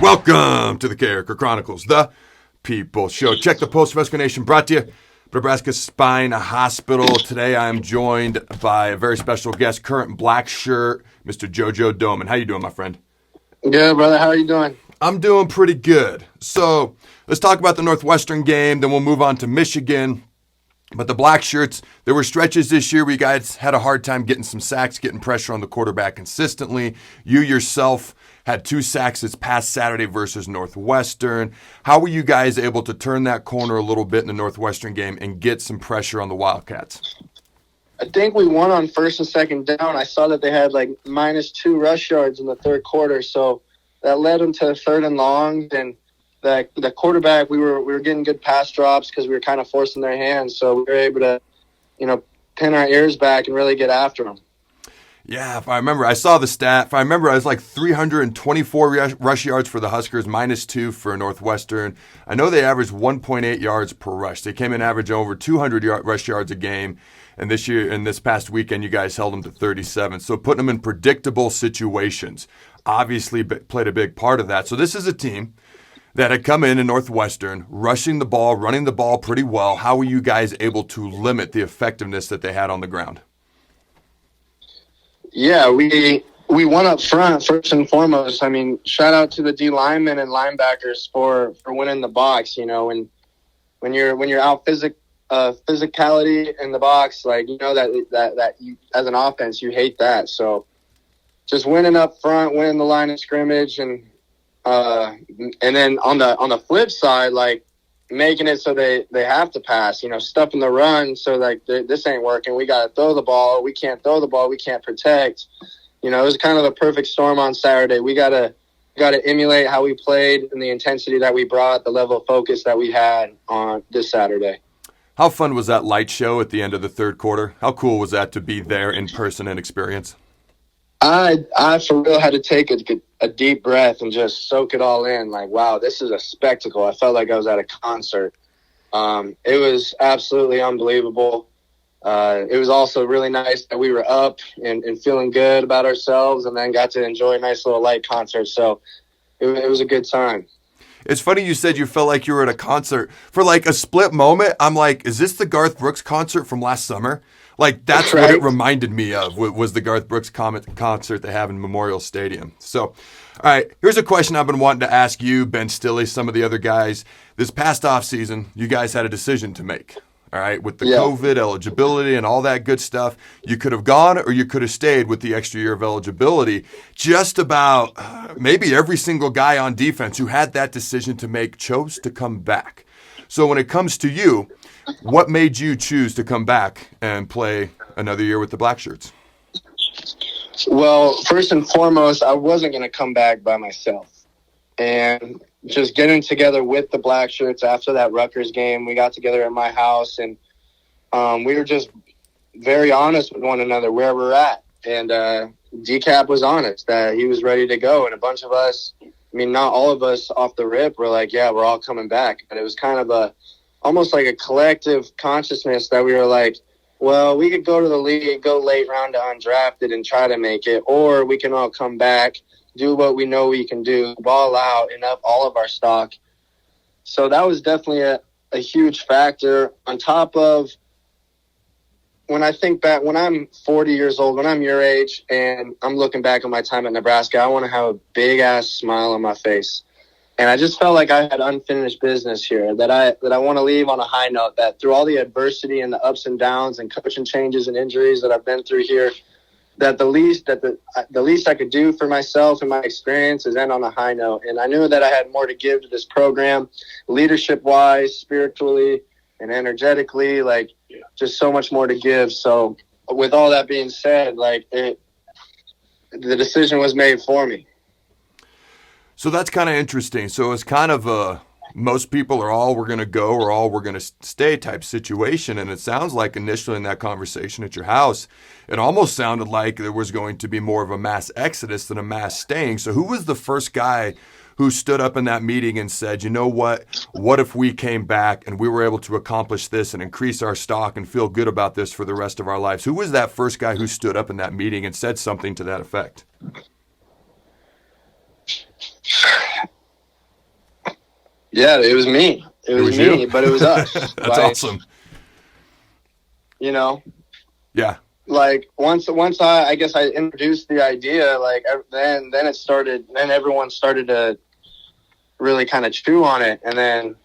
Welcome to the Carriker Chronicles, the People Show. Check the post, Nebraska Nation, brought to you by Nebraska Spine Hospital. Today I am joined by a very special guest, current Blackshirt, Mr. JoJo Domann. How you doing, my friend? Good, brother. How are you doing? I'm doing pretty good. So let's talk about the Northwestern game, then we'll move on to Michigan. But the Blackshirts, there were stretches this year where you guys had a hard time getting some sacks, getting pressure on the quarterback consistently. You yourself had 2 sacks this past Saturday versus Northwestern. How were you guys able to turn that corner a little bit in the Northwestern game and get some pressure on the Wildcats? I think we won on first and second down. I saw that they had like -2 rush yards in the third quarter, so that led them to third and long. And the quarterback, we were getting good pass drops because we were kind of forcing their hands, so we were able to, pin our ears back and really get after them. Yeah, if I remember, I saw the stat. If I remember, I was like 324 rush yards for the Huskers, -2 for Northwestern. I know they averaged 1.8 yards per rush. They came in average over 200 rush yards a game. And this past weekend, you guys held them to 37. So putting them in predictable situations obviously played a big part of that. So this is a team that had come in Northwestern, rushing the ball, running the ball pretty well. How were you guys able to limit the effectiveness that they had on the ground? Yeah, we won up front first and foremost. I mean, shout out to the D linemen and linebackers for winning the box. When you're out physicality in the box, like that you, as an offense, you hate that. So just winning up front, winning the line of scrimmage, and then on the flip side, like making it so they have to pass, stuffing the run. So like this ain't working. We got to throw the ball. We can't throw the ball. We can't protect. It was kind of the perfect storm on Saturday. We got to emulate how we played and the intensity that we brought, the level of focus that we had on this Saturday. How fun was that light show at the end of the third quarter? How cool was that to be there in person and experience? I for real had to take a deep breath and just soak it all in. Like, wow, this is a spectacle. I felt like I was at a concert. It was absolutely unbelievable. It was also really nice that we were up and feeling good about ourselves, and then got to enjoy a nice little light concert. So it was a good time. It's funny you said you felt like you were at a concert. For like a split moment, I'm like, is this the Garth Brooks concert from last summer? Like, that's right. What it reminded me of, was the Garth Brooks concert they have in Memorial Stadium. So, all right, here's a question I've been wanting to ask you, Ben Stilley, some of the other guys. This past offseason, you guys had a decision to make, all right? With the COVID eligibility and all that good stuff, you could have gone or you could have stayed with the extra year of eligibility. Just about maybe every single guy on defense who had that decision to make chose to come back. So when it comes to you, what made you choose to come back and play another year with the Blackshirts? Well, first and foremost, I wasn't going to come back by myself. And just getting together with the Blackshirts after that Rutgers game, we got together at my house, and we were just very honest with one another where we're at. And DCAP was honest that he was ready to go. And a bunch of us, I mean, not all of us off the rip were like, yeah, we're all coming back. But it was kind of almost like a collective consciousness that we were like, well, we could go to the league, go late round to undrafted and try to make it, or we can all come back, do what we know we can do, ball out, and up all of our stock. So that was definitely a huge factor. On top of, when I think back, when I'm 40 years old, when I'm your age, and I'm looking back on my time at Nebraska, I want to have a big-ass smile on my face. And I just felt like I had unfinished business here, that I want to leave on a high note, that through all the adversity and the ups and downs and coaching changes and injuries that I've been through here, that the least I could do for myself and my experience is end on a high note. And I knew that I had more to give to this program, leadership-wise, spiritually, and energetically, like just so much more to give. So with all that being said, the decision was made for me. So that's kind of interesting. So it's kind of most people are all we're going to go or all we're going to stay type situation. And it sounds like initially in that conversation at your house, it almost sounded like there was going to be more of a mass exodus than a mass staying. So who was the first guy who stood up in that meeting and said, you know what if we came back and we were able to accomplish this and increase our stock and feel good about this for the rest of our lives? Who was that first guy who stood up in that meeting and said something to that effect? Yeah, it was me. It was me, but it was us. That's awesome. You know? Yeah. Like once I guess I introduced the idea, like then it started, then everyone started to really kind of chew on it, and then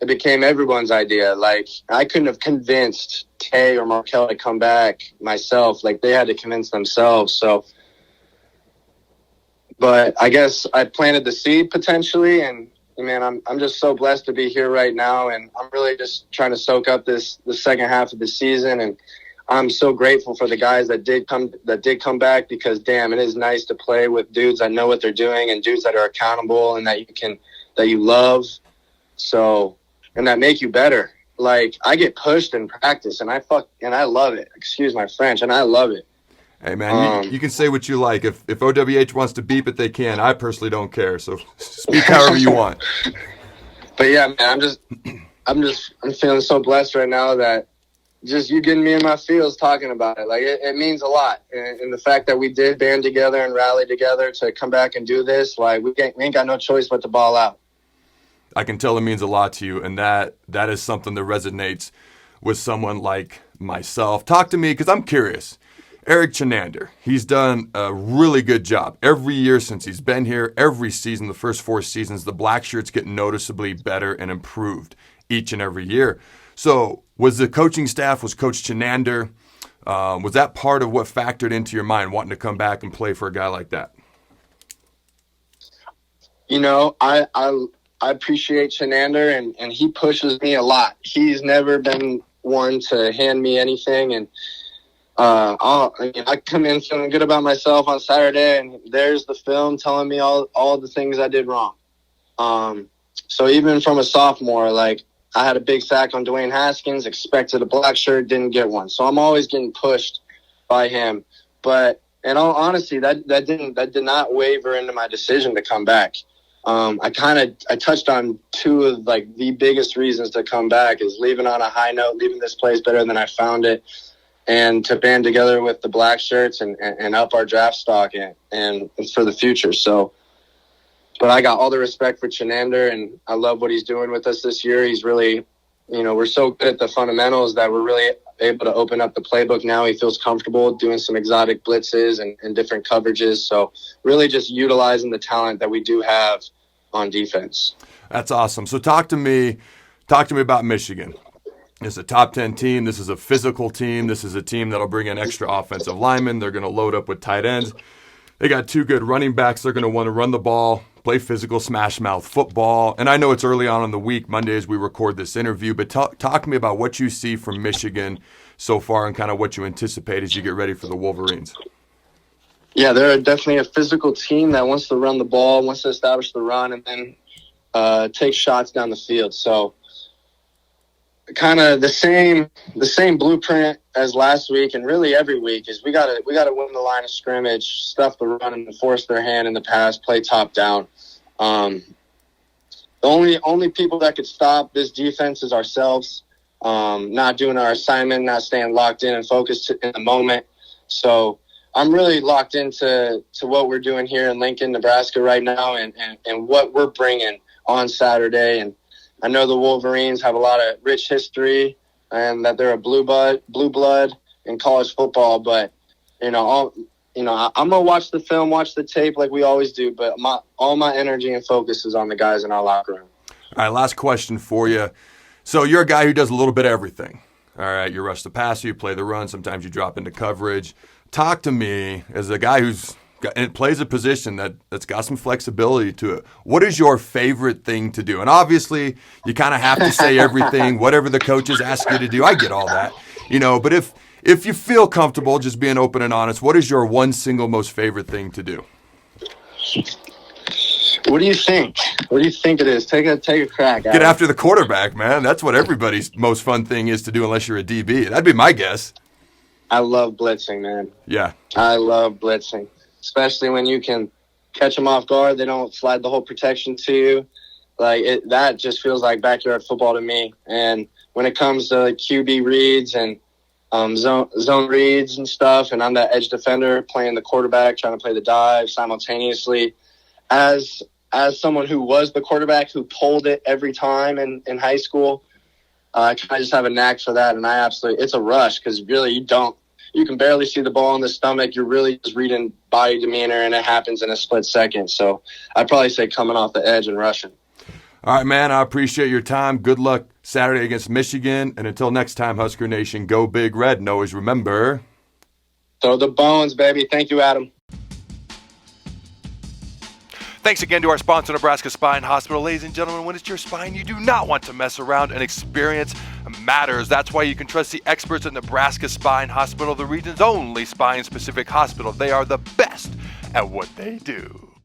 it became everyone's idea. Like I couldn't have convinced Tay or Markel to come back myself. Like they had to convince themselves. So, but I guess I planted the seed potentially, and man, I'm just so blessed to be here right now, and I'm really just trying to soak up the second half of the season, and I'm so grateful for the guys that did come back, because damn, it is nice to play with dudes that know what they're doing and dudes that are accountable and that you love. So, and that make you better. Like I get pushed in practice and I love it. Excuse my French, and I love it. Hey man, you can say what you like. If OWH wants to beep it, they can. I personally don't care. So speak however you want. But yeah, man, I'm feeling so blessed right now that just you getting me in my feels talking about it. Like it means a lot. And the fact that we did band together and rally together to come back and do this, like we ain't got no choice but to ball out. I can tell it means a lot to you, and that is something that resonates with someone like myself. Talk to me, because I'm curious. Eric Chenander, he's done a really good job. Every year since he's been here, every season, the first 4 seasons, the Blackshirts get noticeably better and improved each and every year. So was the coaching staff, was Coach Chenander, was that part of what factored into your mind, wanting to come back and play for a guy like that? You know, I appreciate Chenander, and he pushes me a lot. He's never been one to hand me anything, and I come in feeling good about myself on Saturday, and there's the film telling me all the things I did wrong. So even from a sophomore, like I had a big sack on Dwayne Haskins, expected a black shirt, didn't get one. So I'm always getting pushed by him. But in all honesty, that did not waver into my decision to come back. I touched on 2 of like the biggest reasons to come back is leaving on a high note, leaving this place better than I found it, and to band together with the Blackshirts and up our draft stock and for the future. So, but I got all the respect for Chenander, and I love what he's doing with us this year. He's really, we're so good at the fundamentals that we're really able to open up the playbook now. He feels comfortable doing some exotic blitzes and different coverages. So really just utilizing the talent that we do have on defense. That's awesome. So talk to me about Michigan. It's a top 10 team. This is a physical team. This is a team that'll bring in extra offensive linemen. They're going to load up with tight ends. They got 2 good running backs. They're going to want to run the ball, play physical, smash mouth football. And I know it's early on in the week, Monday, as we record this interview, but talk to me about what you see from Michigan so far and kind of what you anticipate as you get ready for the Wolverines. Yeah, they're definitely a physical team that wants to run the ball, wants to establish the run, and then take shots down the field. So kind of the same blueprint as last week and really every week is we gotta win the line of scrimmage, stuff the run, and force their hand in the pass, play top down. The only people that could stop this defense is ourselves, not doing our assignment, not staying locked in and focused in the moment. So I'm really locked into what we're doing here in Lincoln, Nebraska right now, and what we're bringing on Saturday. And I know the Wolverines have a lot of rich history and that they're a blue blood in college football. But, I'm going to watch the film, watch the tape like we always do. But all my energy and focus is on the guys in our locker room. All right, last question for you. So you're a guy who does a little bit of everything. All right, you rush the passer, you play the run. Sometimes you drop into coverage. Talk to me as a guy and plays a position that's got some flexibility to it. What is your favorite thing to do? And obviously, you kind of have to say everything, whatever the coaches ask you to do. I get all that, But if you feel comfortable just being open and honest, what is your one single most favorite thing to do? What do you think? What do you think it is? Take a crack. Get after the quarterback, man. That's what everybody's most fun thing is to do, unless you're a DB. That'd be my guess. I love blitzing, man. Yeah, I love blitzing. Especially when you can catch them off guard. They don't slide the whole protection to you. That just feels like backyard football to me. And when it comes to QB reads and zone reads and stuff, and I'm that edge defender playing the quarterback, trying to play the dive simultaneously. As as someone who was the quarterback who pulled it every time in high school, I just have a knack for that. And it's a rush because really you can barely see the ball in the stomach. You're really just reading body demeanor, and it happens in a split second. So I'd probably say coming off the edge and rushing. All right, man, I appreciate your time. Good luck Saturday against Michigan. And until next time, Husker Nation, go Big Red. And always remember, throw the bones, baby. Thank you, Adam. Thanks again to our sponsor, Nebraska Spine Hospital. Ladies and gentlemen, when it's your spine, you do not want to mess around, and experience matters. That's why you can trust the experts at Nebraska Spine Hospital, the region's only spine-specific hospital. They are the best at what they do.